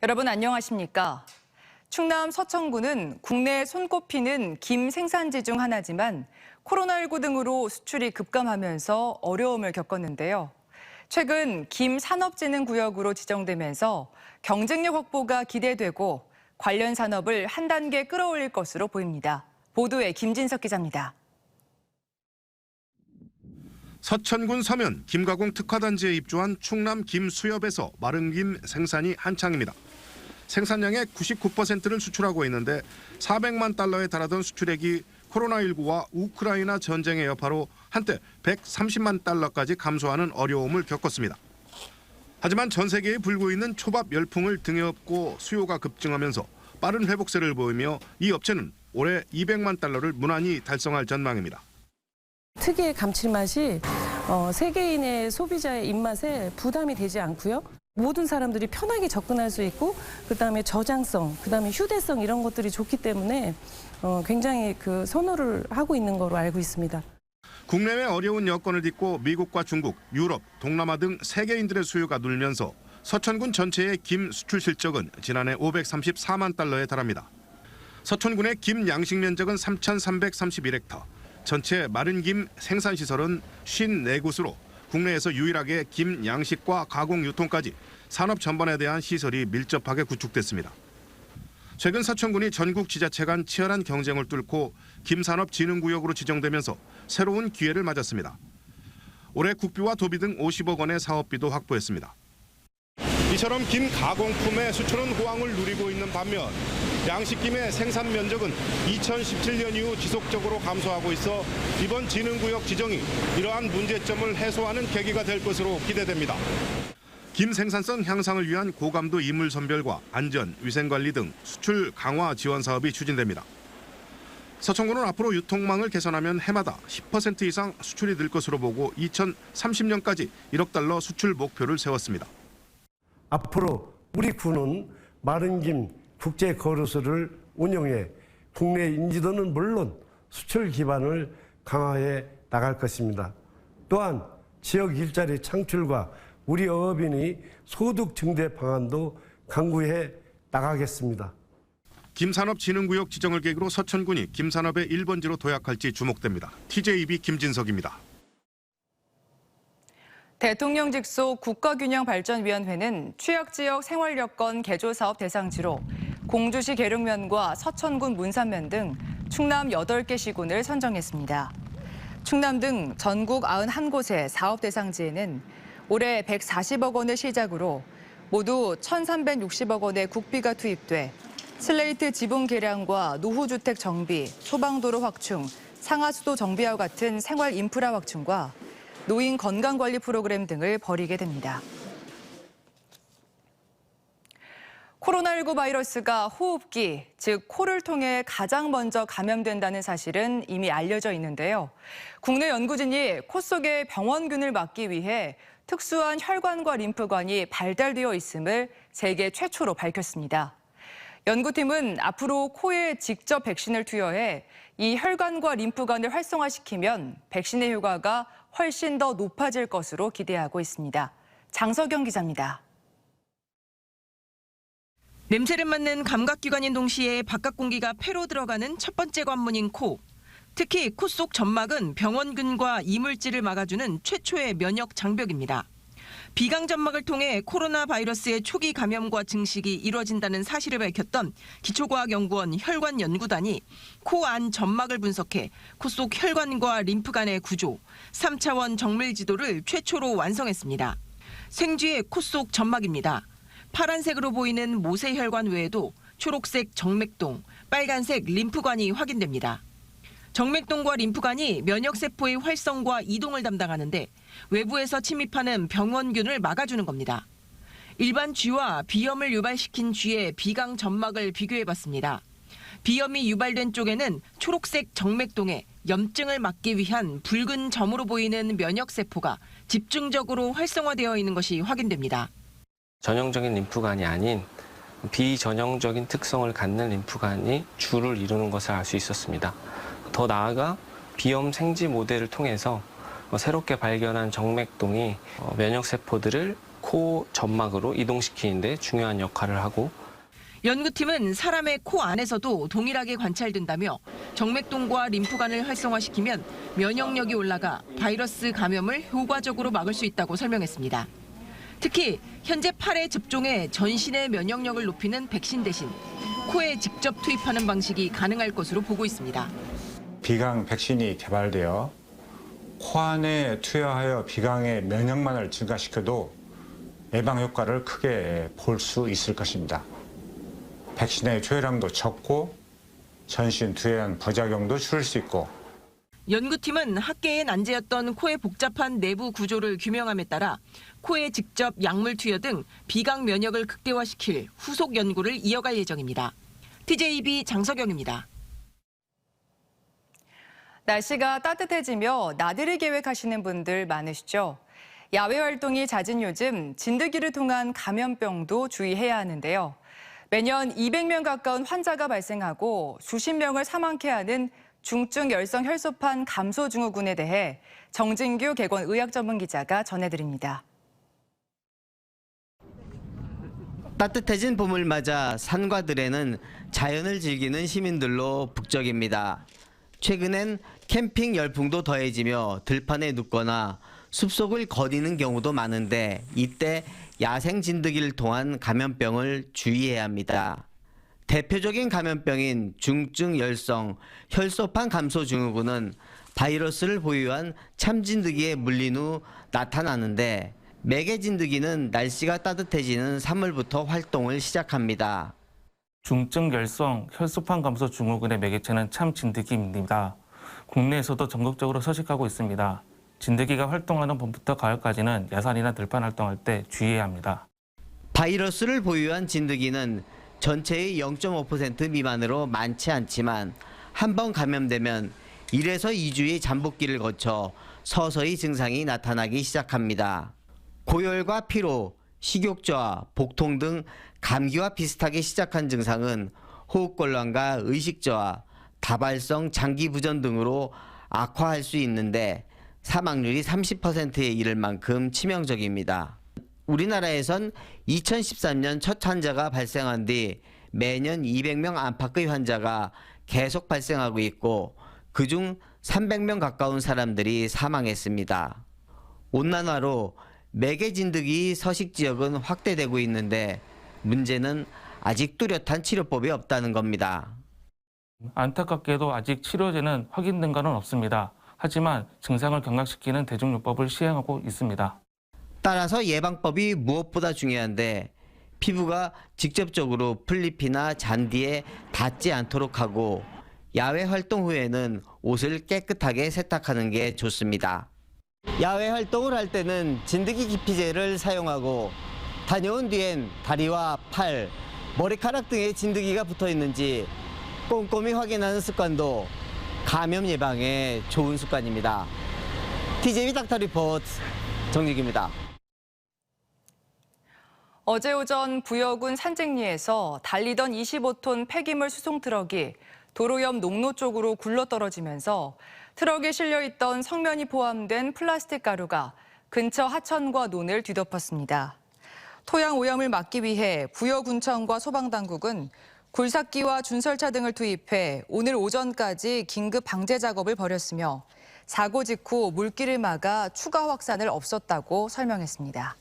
여러분 안녕하십니까? 충남 서천군은 국내에 손꼽히는 김 생산지 중 하나지만 코로나19 등으로 수출이 급감하면서 어려움을 겪었는데요. 최근 김 산업진흥구역으로 지정되면서 경쟁력 확보가 기대되고 관련 산업을 한 단계 끌어올릴 것으로 보입니다. 보도에 김진석 기자입니다. 서천군 서면 김가공 특화단지에 입주한 충남 김수협에서 마른 김 생산이 한창입니다. 생산량의 99%를 수출하고 있는데 400만 달러에 달하던 수출액이 코로나19와 우크라이나 전쟁의 여파로 한때 130만 달러까지 감소하는 어려움을 겪었습니다. 하지만 전 세계에 불고 있는 초밥 열풍을 등에 업고 수요가 급증하면서 빠른 회복세를 보이며 이 업체는 올해 200만 달러를 무난히 달성할 전망입니다. 특유의 감칠맛이 세계인의 소비자의 입맛에 부담이 되지 않고요. 모든 사람들이 편하게 접근할 수 있고 그다음에 저장성, 그다음에 휴대성 이런 것들이 좋기 때문에 굉장히 선호를 하고 있는 거로 알고 있습니다. 국내외 어려운 여건을 딛고 미국과 중국, 유럽, 동남아 등 세계인들의 수요가 늘면서 서천군 전체의 김 수출 실적은 지난해 534만 달러에 달합니다. 서천군의 김 양식 면적은 3,331헥터. 전체 마른 김 생산시설은 54곳으로 국내에서 유일하게 김 양식과 가공 유통까지 산업 전반에 대한 시설이 밀접하게 구축됐습니다. 최근 서천군이 전국 지자체 간 치열한 경쟁을 뚫고 김산업진흥구역으로 지정되면서 새로운 기회를 맞았습니다. 올해 국비와 도비 등 50억 원의 사업비도 확보했습니다. 이처럼 김 가공품의 수출은 호황을 누리고 있는 반면 양식김의 생산 면적은 2017년 이후 지속적으로 감소하고 있어 이번 진흥구역 지정이 이러한 문제점을 해소하는 계기가 될 것으로 기대됩니다. 김 생산성 향상을 위한 고감도 이물 선별과 안전, 위생관리 등 수출 강화 지원 사업이 추진됩니다. 서천군은 앞으로 유통망을 개선하면 해마다 10% 이상 수출이 늘 것으로 보고 2030년까지 1억 달러 수출 목표를 세웠습니다. 앞으로 우리 군은 마른 김 국제 거래소를 운영해 국내 인지도는 물론 수출 기반을 강화해 나갈 것입니다. 또한 지역 일자리 창출과 우리 어업인의 소득 증대 방안도 강구해 나가겠습니다. 김산업진흥구역 지정을 계기로 서천군이 김산업의 1번지로 도약할지 주목됩니다. TJB 김진석입니다. 대통령 직속 국가균형발전위원회는 취약지역 생활여건 개조사업 대상지로 공주시 계룡면과 서천군 문산면 등 충남 8개 시군을 선정했습니다. 충남 등 전국 91곳의 사업 대상지에는 올해 140억 원을 시작으로 모두 1,360억 원의 국비가 투입돼 슬레이트 지붕 개량과 노후주택 정비, 소방도로 확충, 상하수도 정비와 같은 생활 인프라 확충과 노인 건강관리 프로그램 등을 벌이게 됩니다. 코로나19 바이러스가 호흡기, 즉 코를 통해 가장 먼저 감염된다는 사실은 이미 알려져 있는데요. 국내 연구진이 코 속의 병원균을 막기 위해 특수한 혈관과 림프관이 발달되어 있음을 세계 최초로 밝혔습니다. 연구팀은 앞으로 코에 직접 백신을 투여해 이 혈관과 림프관을 활성화시키면 백신의 효과가 훨씬 더 높아질 것으로 기대하고 있습니다. 장석영 기자입니다. 냄새를 맡는 감각기관인 동시에 바깥 공기가 폐로 들어가는 첫 번째 관문인 코. 특히 코 속 점막은 병원균과 이물질을 막아주는 최초의 면역 장벽입니다. 비강 점막을 통해 코로나 바이러스의 초기 감염과 증식이 이루어진다는 사실을 밝혔던 기초과학연구원 혈관연구단이 코 안 점막을 분석해 코 속 혈관과 림프관의 구조, 3차원 정밀 지도를 최초로 완성했습니다. 생쥐의 코 속 점막입니다. 파란색으로 보이는 모세혈관 외에도 초록색 정맥동, 빨간색 림프관이 확인됩니다. 정맥동과 림프관이 면역세포의 활성과 이동을 담당하는데 외부에서 침입하는 병원균을 막아주는 겁니다. 일반 쥐와 비염을 유발시킨 쥐의 비강 점막을 비교해봤습니다. 비염이 유발된 쪽에는 초록색 정맥동에 염증을 막기 위한 붉은 점으로 보이는 면역세포가 집중적으로 활성화되어 있는 것이 확인됩니다. 전형적인 림프관이 아닌 비전형적인 특성을 갖는 림프관이 주를 이루는 것을 알 수 있었습니다. 더 나아가 비염 생지 모델을 통해서 새롭게 발견한 정맥동이 면역세포들을 코 점막으로 이동시키는데 중요한 역할을 하고 연구팀은 사람의 코 안에서도 동일하게 관찰된다며 정맥동과 림프관을 활성화시키면 면역력이 올라가 바이러스 감염을 효과적으로 막을 수 있다고 설명했습니다. 특히 현재 8회 접종에 전신의 면역력을 높이는 백신 대신 코에 직접 투입하는 방식이 가능할 것으로 보고 있습니다. 비강 백신이 개발되어 코 안에 투여하여 비강의 면역만을 증가시켜도 예방 효과를 크게 볼 수 있을 것입니다. 백신의 투여량도 적고 전신 투여한 부작용도 줄일 수 있고 연구팀은 학계의 난제였던 코의 복잡한 내부 구조를 규명함에 따라 코에 직접 약물 투여 등 비강 면역을 극대화시킬 후속 연구를 이어갈 예정입니다. TJB 장석영입니다. 날씨가 따뜻해지며 나들이 계획하시는 분들 많으시죠? 야외 활동이 잦은 요즘 진드기를 통한 감염병도 주의해야 하는데요. 매년 200명 가까운 환자가 발생하고 수십 명을 사망케 하는 중증 열성 혈소판 감소 증후군에 대해 정진규 개건 의학 전문 기자가 전해드립니다. 따뜻해진 봄을 맞아 산과 들에는 자연을 즐기는 시민들로 북적입니다. 최근엔 캠핑 열풍도 더해지며 들판에 눕거나 숲속을 거니는 경우도 많은데 이때 야생 진드기를 통한 감염병을 주의해야 합니다. 대표적인 감염병인 중증 열성 혈소판 감소 증후군은 바이러스를 보유한 참진드기에 물린 후 나타나는데 매개 진드기는 날씨가 따뜻해지는 3월부터 활동을 시작합니다. 중증 열성 혈소판 감소 증후군의 매개체는 참진드기입니다. 국내에서도 전국적으로 서식하고 있습니다. 진드기가 활동하는 봄부터 가을까지는 야산이나 들판 활동할 때 주의해야 합니다. 바이러스를 보유한 진드기는 전체의 0.5% 미만으로 많지 않지만 한 번 감염되면 1에서 2주의 잠복기를 거쳐 서서히 증상이 나타나기 시작합니다. 고열과 피로, 식욕저하, 복통 등 감기와 비슷하게 시작한 증상은 호흡곤란과 의식저하, 다발성 장기부전 등으로 악화할 수 있는데 사망률이 30%에 이를 만큼 치명적입니다. 우리나라에선 2013년 첫 환자가 발생한 뒤 매년 200명 안팎의 환자가 계속 발생하고 있고 그중 300명 가까운 사람들이 사망했습니다. 온난화로 매개 진드기 서식 지역은 확대되고 있는데 문제는 아직 뚜렷한 치료법이 없다는 겁니다. 안타깝게도 아직 치료제는 확인된 것은 없습니다. 하지만 증상을 경락시키는 대중요법을 시행하고 있습니다. 따라서 예방법이 무엇보다 중요한데 피부가 직접적으로 풀잎이나 잔디에 닿지 않도록 하고 야외 활동 후에는 옷을 깨끗하게 세탁하는 게 좋습니다. 야외 활동을 할 때는 진드기 기피제를 사용하고 다녀온 뒤엔 다리와 팔, 머리카락 등에 진드기가 붙어 있는지 꼼꼼히 확인하는 습관도 감염 예방에 좋은 습관입니다. TJB 닥터 리포트 정직입니다. 어제 오전 부여군 산책리에서 달리던 25톤 폐기물 수송 트럭이 도로 옆 농로 쪽으로 굴러떨어지면서 트럭에 실려있던 성면이 포함된 플라스틱 가루가 근처 하천과 논을 뒤덮었습니다. 토양 오염을 막기 위해 부여군청과 소방당국은 굴삭기와 준설차 등을 투입해 오늘 오전까지 긴급 방제 작업을 벌였으며 사고 직후 물길을 막아 추가 확산을 없었다고 설명했습니다.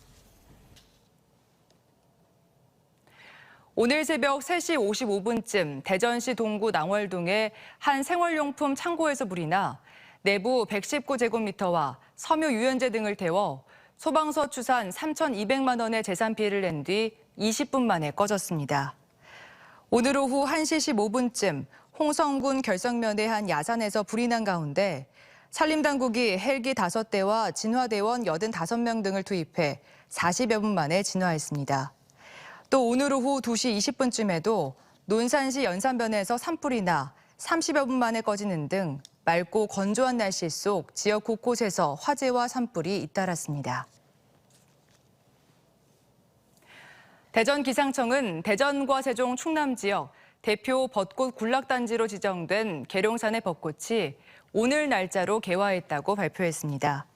오늘 새벽 3시 55분쯤 대전시 동구 낭월동의 한 생활용품 창고에서 불이 나 내부 119제곱미터와 섬유 유연제 등을 태워 소방서 추산 3,200만 원의 재산 피해를 낸 뒤 20분 만에 꺼졌습니다. 오늘 오후 1시 15분쯤 홍성군 결성면의 한 야산에서 불이 난 가운데 산림당국이 헬기 5대와 진화대원 85명 등을 투입해 40여 분 만에 진화했습니다. 또 오늘 오후 2시 20분쯤에도 논산시 연산변에서 산불이 나 30여 분 만에 꺼지는 등 맑고 건조한 날씨 속 지역 곳곳에서 화재와 산불이 잇따랐습니다. 대전기상청은 대전과 세종, 충남 지역 대표 벚꽃 군락단지로 지정된 계룡산의 벚꽃이 오늘 날짜로 개화했다고 발표했습니다.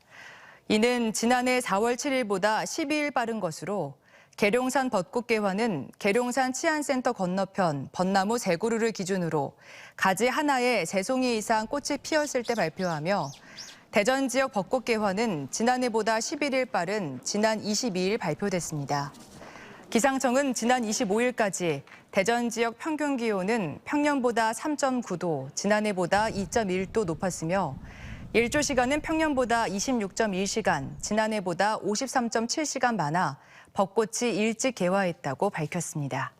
이는 지난해 4월 7일보다 12일 빠른 것으로 계룡산 벚꽃개화는 계룡산 치안센터 건너편 벚나무 3그루를 기준으로 가지 하나에 3송이 이상 꽃이 피었을 때 발표하며 대전 지역 벚꽃개화는 지난해보다 11일 빠른 지난 22일 발표됐습니다. 기상청은 지난 25일까지 대전 지역 평균 기온은 평년보다 3.9도, 지난해보다 2.1도 높았으며 일조 시간은 평년보다 26.1시간, 지난해보다 53.7시간 많아 벚꽃이 일찍 개화했다고 밝혔습니다.